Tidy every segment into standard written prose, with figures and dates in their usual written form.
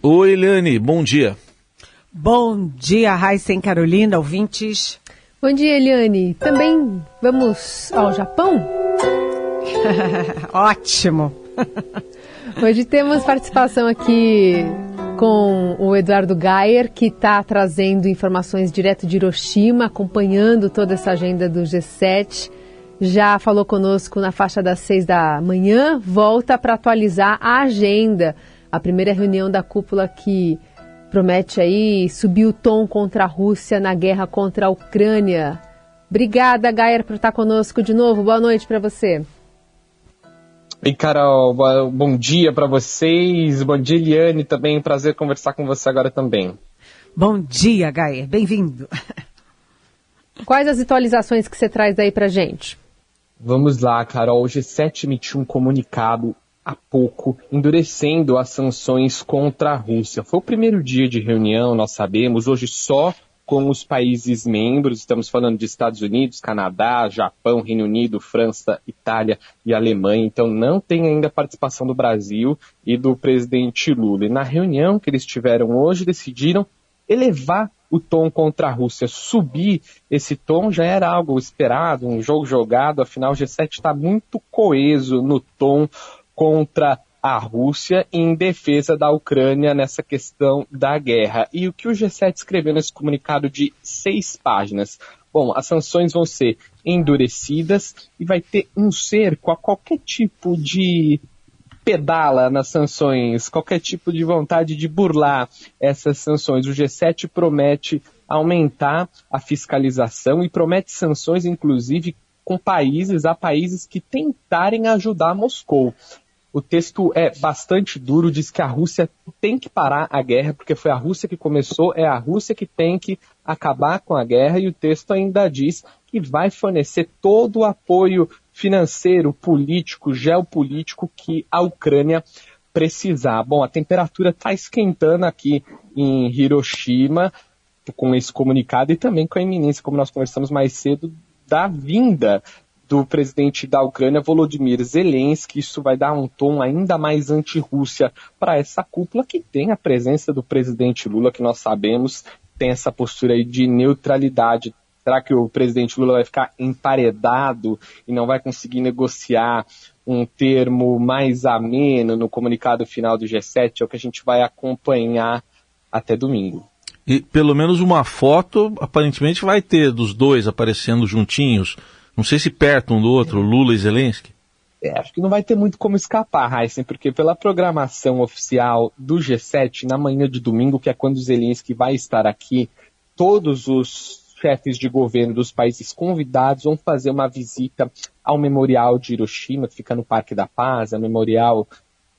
Oi, Eliane, bom dia. Bom dia, Raíssa e Carolina, ouvintes. Bom dia, Eliane. Também vamos ao Japão? Ótimo. Hoje temos participação aqui com o Eduardo Geyer, que está trazendo informações direto de Hiroshima, acompanhando toda essa agenda do G7. Já falou conosco na faixa das 6 da manhã, volta para atualizar a agenda. A primeira reunião da cúpula que promete aí subir o tom contra a Rússia na guerra contra a Ucrânia. Obrigada, Geyer, por estar conosco de novo. Boa noite para você. Oi, Carol. Bom dia para vocês. Bom dia, Eliane. Também prazer conversar com você agora também. Bom dia, Geyer. Bem-vindo. Quais as atualizações que você traz aí para gente? Vamos lá, Carol. O G7 emitiu um comunicado há pouco, endurecendo as sanções contra a Rússia. Foi o primeiro dia de reunião, nós sabemos, hoje só com os países membros, estamos falando de Estados Unidos, Canadá, Japão, Reino Unido, França, Itália e Alemanha, então não tem ainda a participação do Brasil e do presidente Lula. E na reunião que eles tiveram hoje, decidiram elevar o tom contra a Rússia, subir esse tom já era algo esperado, um jogo jogado, afinal o G7 está muito coeso no tom contra a Rússia em defesa da Ucrânia nessa questão da guerra. E o que o G7 escreveu nesse comunicado de 6 páginas? Bom, as sanções vão ser endurecidas e vai ter um cerco a qualquer tipo de pedala nas sanções, qualquer tipo de vontade de burlar essas sanções. O G7 promete aumentar a fiscalização e promete sanções, inclusive, com países que tentarem ajudar Moscou. O texto é bastante duro, diz que a Rússia tem que parar a guerra, porque foi a Rússia que começou, é a Rússia que tem que acabar com a guerra, e o texto ainda diz que vai fornecer todo o apoio financeiro, político, geopolítico que a Ucrânia precisar. Bom, a temperatura está esquentando aqui em Hiroshima com esse comunicado e também com a iminência, como nós conversamos mais cedo, da vinda do presidente da Ucrânia, Volodymyr Zelensky. Isso vai dar um tom ainda mais anti-Rússia para essa cúpula, que tem a presença do presidente Lula, que nós sabemos tem essa postura aí de neutralidade. Será que o presidente Lula vai ficar emparedado e não vai conseguir negociar um termo mais ameno no comunicado final do G7? É o que a gente vai acompanhar até domingo. E pelo menos uma foto, aparentemente, vai ter dos dois aparecendo juntinhos. Não sei se perto um do outro, Lula e Zelensky. Acho que não vai ter muito como escapar, Heisen, porque pela programação oficial do G7, na manhã de domingo, que é quando o Zelensky vai estar aqui, todos os chefes de governo dos países convidados vão fazer uma visita ao Memorial de Hiroshima, que fica no Parque da Paz, é um memorial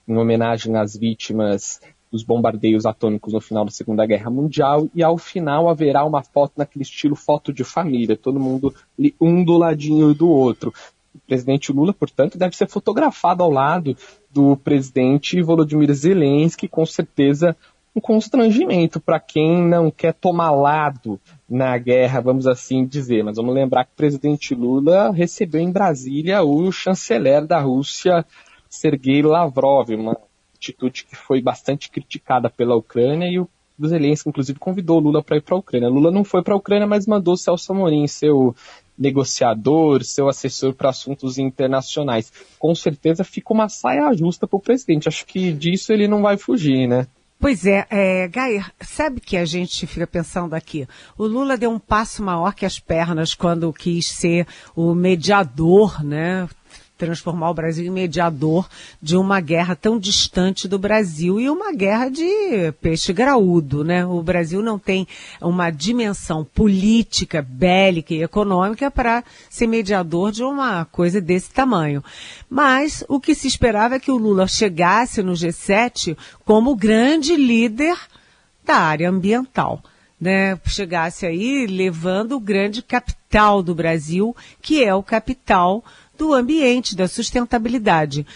em homenagem às vítimas dos bombardeios atômicos no final da Segunda Guerra Mundial, e ao final haverá uma foto naquele estilo foto de família, todo mundo um do ladinho do outro. O presidente Lula, portanto, deve ser fotografado ao lado do presidente Volodymyr Zelensky, com certeza um constrangimento para quem não quer tomar lado na guerra, vamos assim dizer. Mas vamos lembrar que o presidente Lula recebeu em Brasília o chanceler da Rússia, Sergei Lavrov, uma atitude que foi bastante criticada pela Ucrânia, e o Zelensky, inclusive, convidou o Lula para ir para a Ucrânia. Lula não foi para a Ucrânia, mas mandou o Celso Amorim, seu negociador, seu assessor para assuntos internacionais. Com certeza fica uma saia justa para o presidente. Acho que disso ele não vai fugir, né? Pois é, Geyer, sabe que a gente fica pensando aqui? O Lula deu um passo maior que as pernas quando quis ser o mediador, né? Transformar o Brasil em mediador de uma guerra tão distante do Brasil, e uma guerra de peixe graúdo, né? O Brasil não tem uma dimensão política, bélica e econômica para ser mediador de uma coisa desse tamanho. Mas o que se esperava é que o Lula chegasse no G7 como grande líder da área ambiental, né? Chegasse aí levando o grande capital do Brasil, que é o capital do ambiente, da sustentabilidade.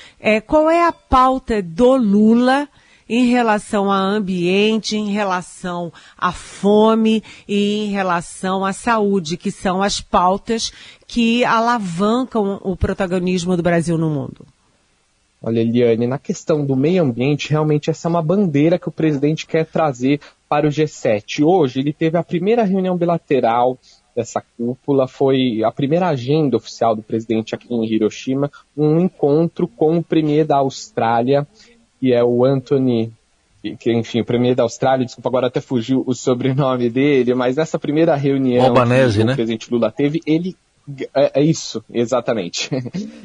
Qual é a pauta do Lula em relação ao ambiente, em relação à fome e em relação à saúde, que são as pautas que alavancam o protagonismo do Brasil no mundo? Olha, Eliane, na questão do meio ambiente, realmente essa é uma bandeira que o presidente quer trazer para o G7. Hoje ele teve a primeira reunião bilateral dessa cúpula, foi a primeira agenda oficial do presidente aqui em Hiroshima, um encontro com o premier da Austrália, que é o Anthony, enfim, o premier da Austrália, desculpa, agora até fugiu o sobrenome dele, mas nessa primeira reunião Albanese, que né? o presidente Lula teve, ele... É isso, exatamente.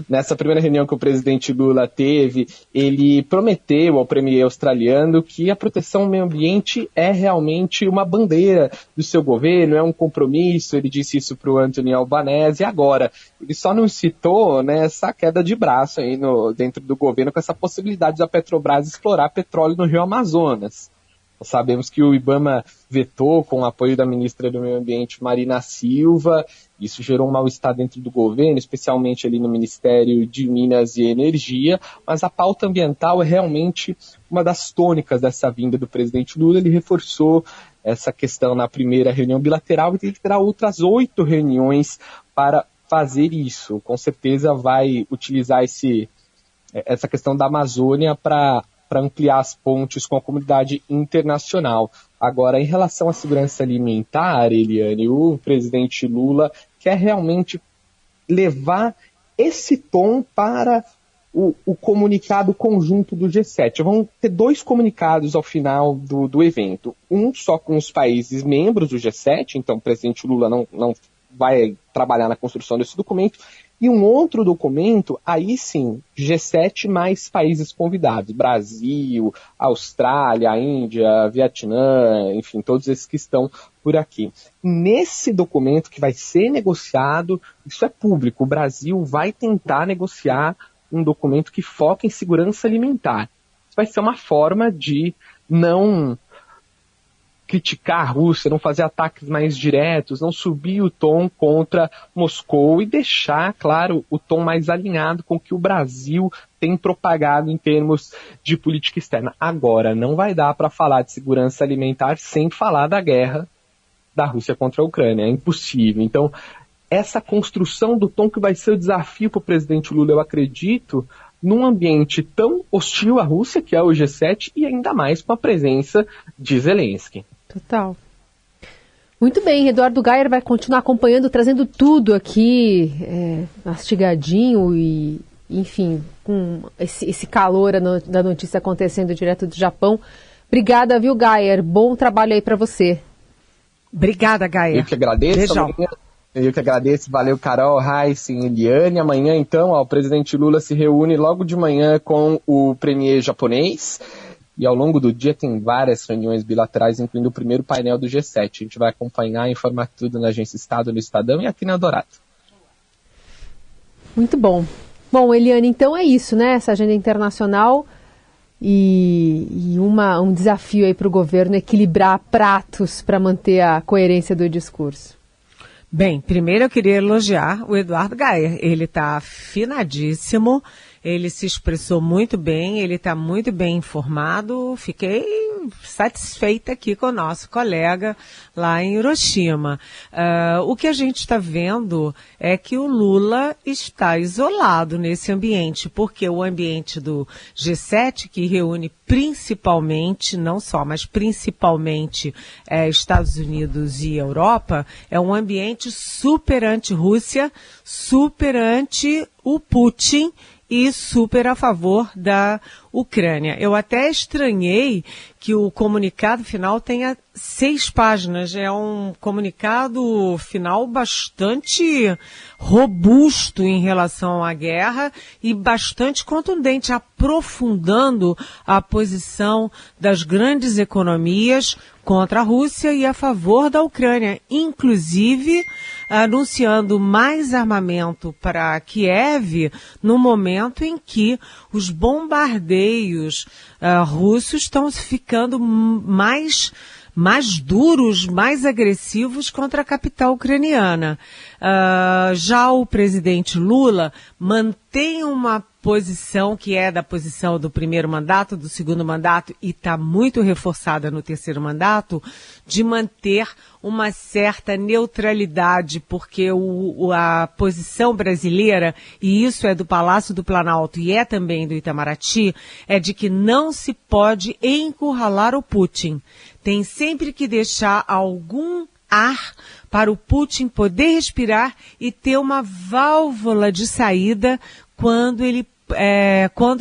Nessa primeira reunião que o presidente Lula teve, ele prometeu ao premier australiano que a proteção ao meio ambiente é realmente uma bandeira do seu governo, é um compromisso, ele disse isso para o Anthony Albanese, e agora, ele só não citou, né, essa queda de braço aí dentro do governo com essa possibilidade da Petrobras explorar petróleo no Rio Amazonas. Nós sabemos que o IBAMA vetou com o apoio da ministra do Meio Ambiente, Marina Silva. Isso gerou um mal-estar dentro do governo, especialmente ali no Ministério de Minas e Energia, mas a pauta ambiental é realmente uma das tônicas dessa vinda do presidente Lula. Ele reforçou essa questão na primeira reunião bilateral e terá outras 8 reuniões para fazer isso. Com certeza vai utilizar essa questão da Amazônia para ampliar as pontes com a comunidade internacional. Agora, em relação à segurança alimentar, Eliane, o presidente Lula quer realmente levar esse tom para o comunicado conjunto do G7. Vão ter 2 comunicados ao final do evento. Um só com os países membros do G7, então o presidente Lula não vai trabalhar na construção desse documento, e um outro documento, aí sim, G7 mais países convidados, Brasil, Austrália, Índia, Vietnã, enfim, todos esses que estão por aqui. Nesse documento que vai ser negociado, isso é público, o Brasil vai tentar negociar um documento que foca em segurança alimentar. Isso vai ser uma forma de não criticar a Rússia, não fazer ataques mais diretos, não subir o tom contra Moscou e deixar, claro, o tom mais alinhado com o que o Brasil tem propagado em termos de política externa. Agora, não vai dar para falar de segurança alimentar sem falar da guerra da Rússia contra a Ucrânia. É impossível. Então, essa construção do tom que vai ser o desafio para o presidente Lula, eu acredito, num ambiente tão hostil à Rússia, que é o G7, e ainda mais com a presença de Zelensky. Total. Muito bem, Eduardo Gayer vai continuar acompanhando, trazendo tudo aqui, mastigadinho e, enfim, com esse calor da notícia acontecendo direto do Japão. Obrigada, viu, Gayer? Bom trabalho aí para você. Obrigada, Gayer. Eu que agradeço. Beijão. Eu que agradeço. Valeu, Carol, Raíssa e Eliane. Amanhã, então, o presidente Lula se reúne logo de manhã com o premier japonês. E ao longo do dia tem várias reuniões bilaterais, incluindo o primeiro painel do G7. A gente vai acompanhar e informar tudo na Agência Estado, no Estadão e aqui na Eldorado. Muito bom. Bom, Eliane, então é isso, né? Essa agenda internacional e um desafio aí para o governo equilibrar pratos para manter a coerência do discurso. Bem, primeiro eu queria elogiar o Eduardo Gayer. Ele está afinadíssimo, ele se expressou muito bem, ele está muito bem informado. Fiquei satisfeita aqui com o nosso colega lá em Hiroshima. O que a gente está vendo é que o Lula está isolado nesse ambiente, porque o ambiente do G7, que reúne principalmente, não só, mas principalmente Estados Unidos e Europa, é um ambiente super anti-Rússia, super anti o Putin e super a favor da Ucrânia. Eu até estranhei que o comunicado final tenha 6 páginas. É um comunicado final bastante robusto em relação à guerra e bastante contundente, aprofundando a posição das grandes economias contra a Rússia e a favor da Ucrânia, inclusive anunciando mais armamento para Kiev no momento em que os bombardeios russos estão ficando mais duros, mais agressivos contra a capital ucraniana. Já o presidente Lula mantém uma posição que é da posição do primeiro mandato, do segundo mandato, e está muito reforçada no terceiro mandato, de manter uma certa neutralidade, porque a posição brasileira, e isso é do Palácio do Planalto e é também do Itamaraty, é de que não se pode encurralar o Putin. Tem sempre que deixar algum ar para o Putin poder respirar e ter uma válvula de saída quando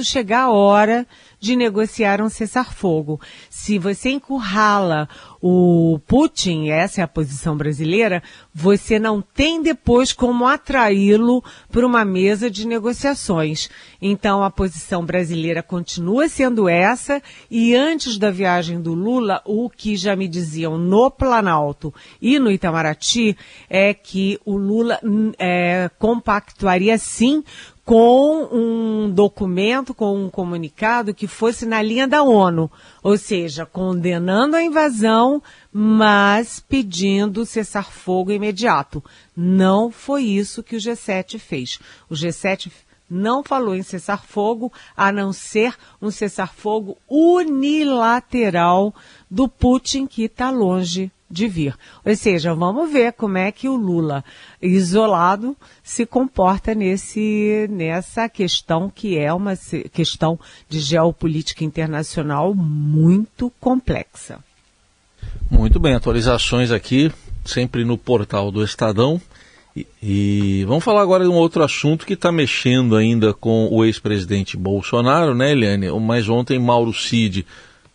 chegar a hora de negociar um cessar-fogo. Se você encurrala o Putin, essa é a posição brasileira, você não tem depois como atraí-lo para uma mesa de negociações. Então a posição brasileira continua sendo essa, e antes da viagem do Lula, o que já me diziam no Planalto e no Itamaraty é que o Lula compactuaria sim com um documento, com um comunicado que fosse na linha da ONU, ou seja, condenando a invasão, mas pedindo cessar-fogo imediato. Não foi isso que o G7 fez. O G7 não falou em cessar-fogo, a não ser um cessar-fogo unilateral do Putin, que está longe de vir. Ou seja, vamos ver como é que o Lula, isolado, se comporta nessa questão que é uma questão de geopolítica internacional muito complexa. Muito bem, atualizações aqui, sempre no portal do Estadão. E vamos falar agora de um outro assunto que está mexendo ainda com o ex-presidente Bolsonaro, né, Eliane? Mas ontem Mauro Cid,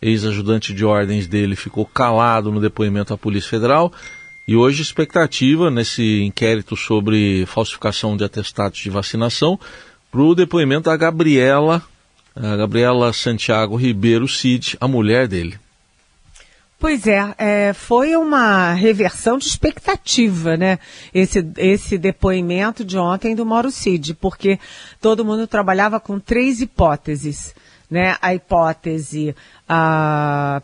ex-ajudante de ordens dele, ficou calado no depoimento à Polícia Federal, e hoje expectativa nesse inquérito sobre falsificação de atestados de vacinação para o depoimento da Gabriela Santiago Ribeiro Cid, a mulher dele. Pois foi uma reversão de expectativa, né? Esse depoimento de ontem do Mauro Cid, porque todo mundo trabalhava com 3 hipóteses, né? A hipótese,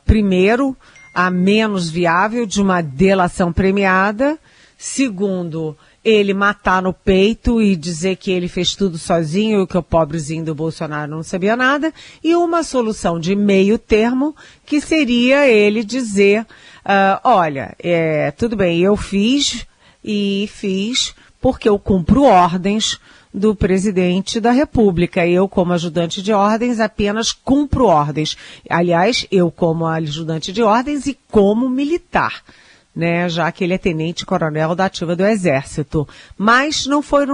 primeiro, a menos viável de uma delação premiada. Segundo, ele matar no peito e dizer que ele fez tudo sozinho e que o pobrezinho do Bolsonaro não sabia nada. E uma solução de meio termo, que seria ele dizer, olha, tudo bem, eu fiz porque eu cumpro ordens do presidente da República. Eu, como ajudante de ordens, apenas cumpro ordens. Aliás, eu como ajudante de ordens e como militar, né, já que ele é tenente-coronel da ativa do Exército. Mas não foi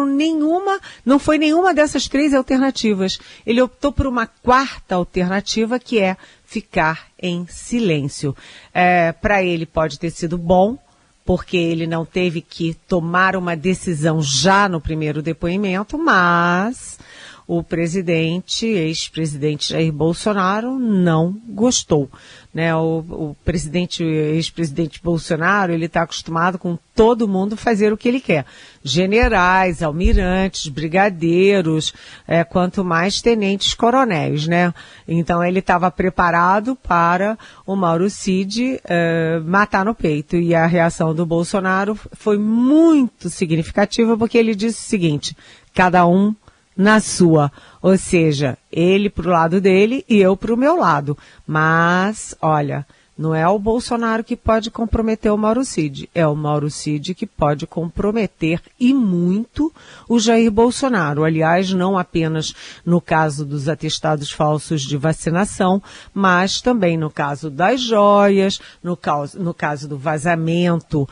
nenhuma dessas 3 alternativas. Ele optou por uma 4ª alternativa, que é ficar em silêncio. Para ele pode ter sido bom, porque ele não teve que tomar uma decisão já no primeiro depoimento, mas o ex-presidente Jair Bolsonaro não gostou, né? O ex-presidente Bolsonaro, ele está acostumado com todo mundo fazer o que ele quer. Generais, almirantes, brigadeiros, quanto mais tenentes coronéis, né? Então ele estava preparado para o Mauro Cid matar no peito. E a reação do Bolsonaro foi muito significativa, porque ele disse o seguinte: cada um na sua, ou seja, ele pro lado dele e eu pro meu lado. Mas, olha, não é o Bolsonaro que pode comprometer o Mauro Cid, é o Mauro Cid que pode comprometer, e muito, o Jair Bolsonaro. Aliás, não apenas no caso dos atestados falsos de vacinação, mas também no caso das joias, no caso do vazamento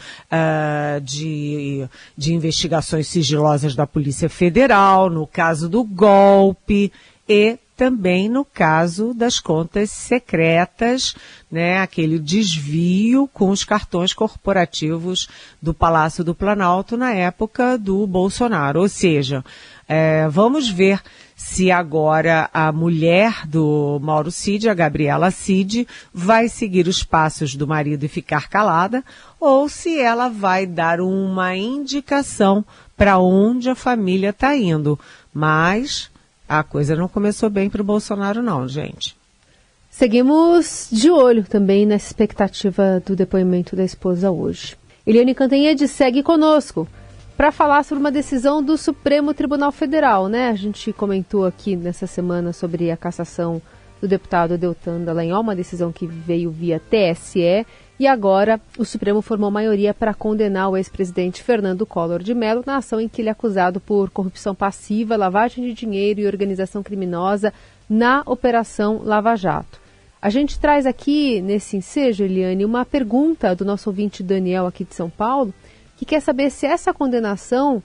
de investigações sigilosas da Polícia Federal, no caso do golpe e também no caso das contas secretas, né, aquele desvio com os cartões corporativos do Palácio do Planalto na época do Bolsonaro. Ou seja, vamos ver se agora a mulher do Mauro Cid, a Gabriela Cid, vai seguir os passos do marido e ficar calada, ou se ela vai dar uma indicação para onde a família está indo. Mas a coisa não começou bem para o Bolsonaro não, gente. Seguimos de olho também nessa expectativa do depoimento da esposa hoje. Eliane Cantanhede segue conosco. para falar sobre uma decisão do Supremo Tribunal Federal, né? A gente comentou aqui nessa semana sobre a cassação do deputado Deltan Dallagnol, uma decisão que veio via TSE, e agora o Supremo formou maioria para condenar o ex-presidente Fernando Collor de Mello na ação em que ele é acusado por corrupção passiva, lavagem de dinheiro e organização criminosa na Operação Lava Jato. A gente traz aqui, nesse ensejo, Eliane, uma pergunta do nosso ouvinte Daniel, aqui de São Paulo, que quer saber se essa condenação,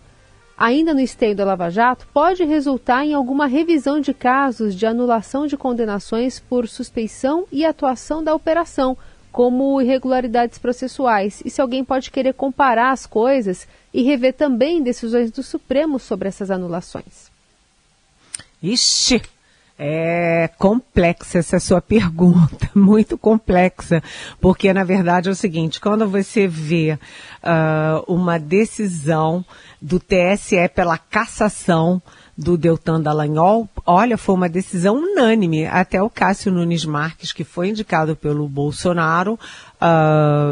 ainda no esteio da Lava Jato, pode resultar em alguma revisão de casos de anulação de condenações por suspeição e atuação da operação, como irregularidades processuais, e se alguém pode querer comparar as coisas e rever também decisões do Supremo sobre essas anulações. Ixi! É complexa essa sua pergunta, muito complexa, porque na verdade é o seguinte, quando você vê uma decisão do TSE pela cassação do Deltan Dallagnol, olha, foi uma decisão unânime, até o Cássio Nunes Marques, que foi indicado pelo Bolsonaro,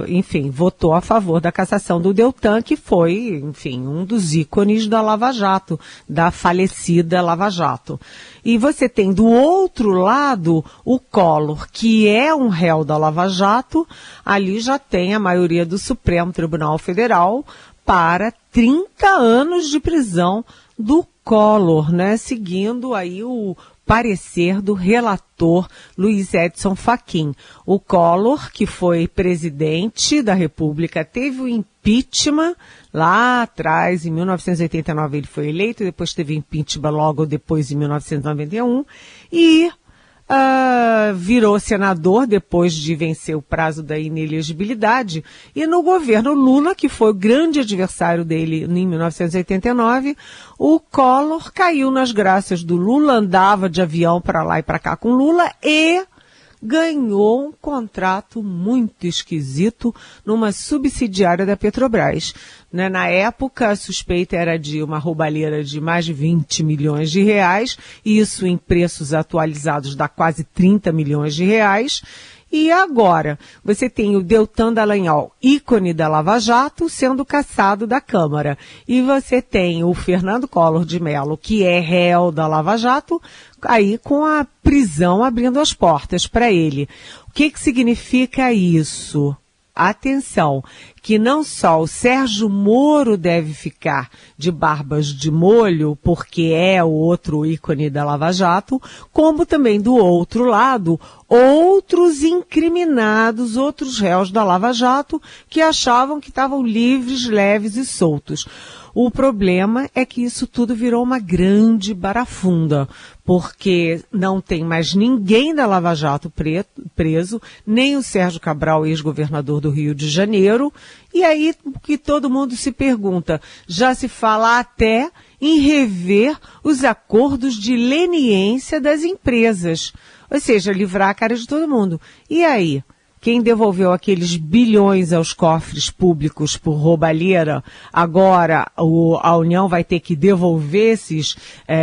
enfim, votou a favor da cassação do Deltan, que foi, enfim, um dos ícones da Lava Jato, da falecida Lava Jato. E você tem do outro lado o Collor, que é um réu da Lava Jato, ali já tem a maioria do Supremo Tribunal Federal para 30 anos de prisão do Collor, né? Seguindo aí o parecer do relator Luiz Edson Fachin. O Collor, que foi presidente da República, teve o impeachment lá atrás, em 1989 ele foi eleito, depois teve impeachment logo depois, em 1991, e virou senador depois de vencer o prazo da inelegibilidade, e no governo Lula, que foi o grande adversário dele em 1989, o Collor caiu nas graças do Lula, andava de avião para lá e para cá com Lula e ganhou um contrato muito esquisito numa subsidiária da Petrobras. Né? Na época, a suspeita era de uma roubalheira de mais de 20 milhões de reais, isso em preços atualizados dá quase 30 milhões de reais. E agora, você tem o Deltan Dallagnol, ícone da Lava Jato, sendo cassado da Câmara. E você tem o Fernando Collor de Mello, que é réu da Lava Jato, aí com a prisão abrindo as portas para ele. O que significa isso? Atenção, que não só o Sérgio Moro deve ficar de barbas de molho, porque é o outro ícone da Lava Jato, como também do outro lado, outros incriminados, outros réus da Lava Jato, que achavam que estavam livres, leves e soltos. O problema é que isso tudo virou uma grande barafunda, porque não tem mais ninguém da Lava Jato preso, nem o Sérgio Cabral, ex-governador do Rio de Janeiro, e aí que todo mundo se pergunta, já se fala até em rever os acordos de leniência das empresas, ou seja, livrar a cara de todo mundo. E aí? Quem devolveu aqueles bilhões aos cofres públicos por roubalheira, agora a União vai ter que devolver esses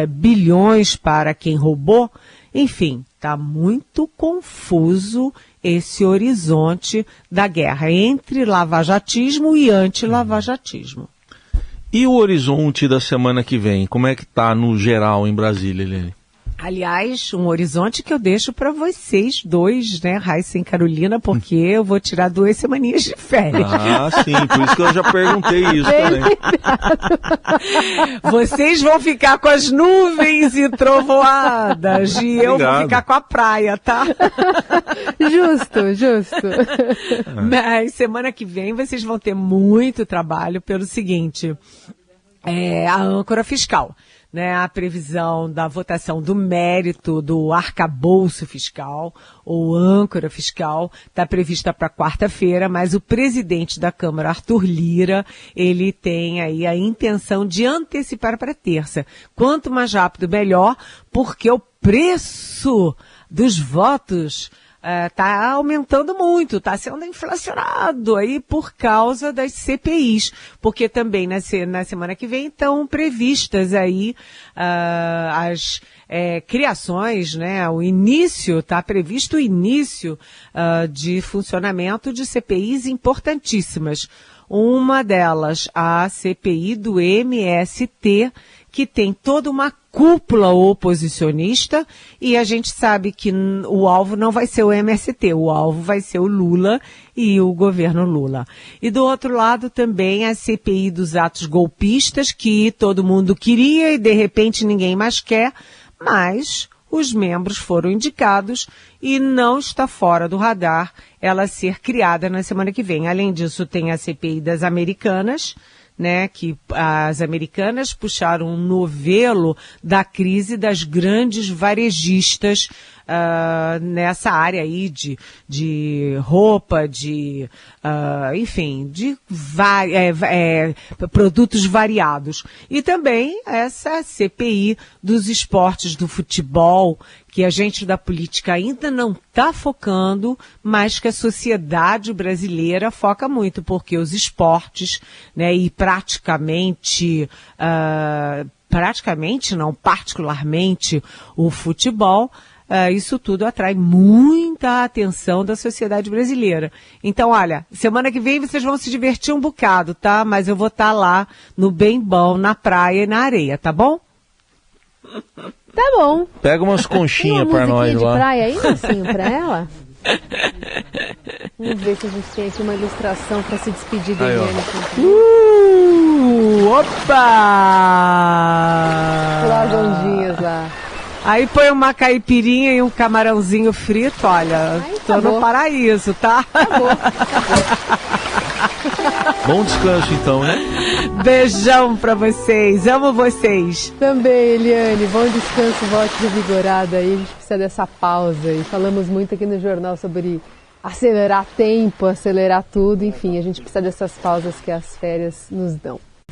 bilhões para quem roubou? Enfim, está muito confuso esse horizonte da guerra entre lavajatismo e anti-lavajatismo. E o horizonte da semana que vem? Como é que está no geral em Brasília, Eliane? Aliás, um horizonte que eu deixo para vocês dois, né, Raíssa e Carolina, porque eu vou tirar 2 semaninhas de férias. Ah, sim, por isso que eu já perguntei isso também. Vocês vão ficar com as nuvens e trovoadas e eu vou ficar com a praia, tá? Justo. Mas semana que vem vocês vão ter muito trabalho pelo seguinte, a âncora fiscal. Né, a previsão da votação do mérito do arcabouço fiscal, ou âncora fiscal, está prevista para quarta-feira, mas o presidente da Câmara, Arthur Lira, ele tem aí a intenção de antecipar para terça. Quanto mais rápido, melhor, porque o preço dos votos está aumentando muito, está sendo inflacionado aí por causa das CPIs, porque também na semana que vem estão previstas aí as criações, né? Está previsto o início de funcionamento de CPIs importantíssimas. Uma delas, a CPI do MST, que tem toda uma cúpula oposicionista, e a gente sabe que o alvo não vai ser o MST, o alvo vai ser o Lula e o governo Lula. E do outro lado também a CPI dos atos golpistas, que todo mundo queria e de repente ninguém mais quer, mas os membros foram indicados e não está fora do radar ela ser criada na semana que vem. Além disso, tem a CPI das Americanas, né, que as Americanas puxaram um novelo da crise das grandes varejistas nessa área aí de roupa, enfim, de produtos variados. E também essa CPI dos esportes do futebol, que a gente da política ainda não está focando, mas que a sociedade brasileira foca muito, porque os esportes, né, e particularmente o futebol, isso tudo atrai muita atenção da sociedade brasileira. Então, olha, semana que vem vocês vão se divertir um bocado, tá? Mas eu vou estar lá no bem bom, na praia e na areia, tá bom? Tá bom. Pega umas conchinhas pra nós lá. Tem uma musiquinha de praia aí, Marcinho, pra ela? Vamos ver se a gente tem aqui uma ilustração pra se despedir da Eliane. Opa! As ondinhas lá. Aí põe uma caipirinha e um camarãozinho frito, olha, tô no paraíso, tá? Acabou. Bom descanso então, né? Beijão pra vocês, amo vocês. Também, Eliane, bom descanso, volte revigorada aí, a gente precisa dessa pausa e falamos muito aqui no jornal sobre acelerar tempo, acelerar tudo, enfim, a gente precisa dessas pausas que as férias nos dão.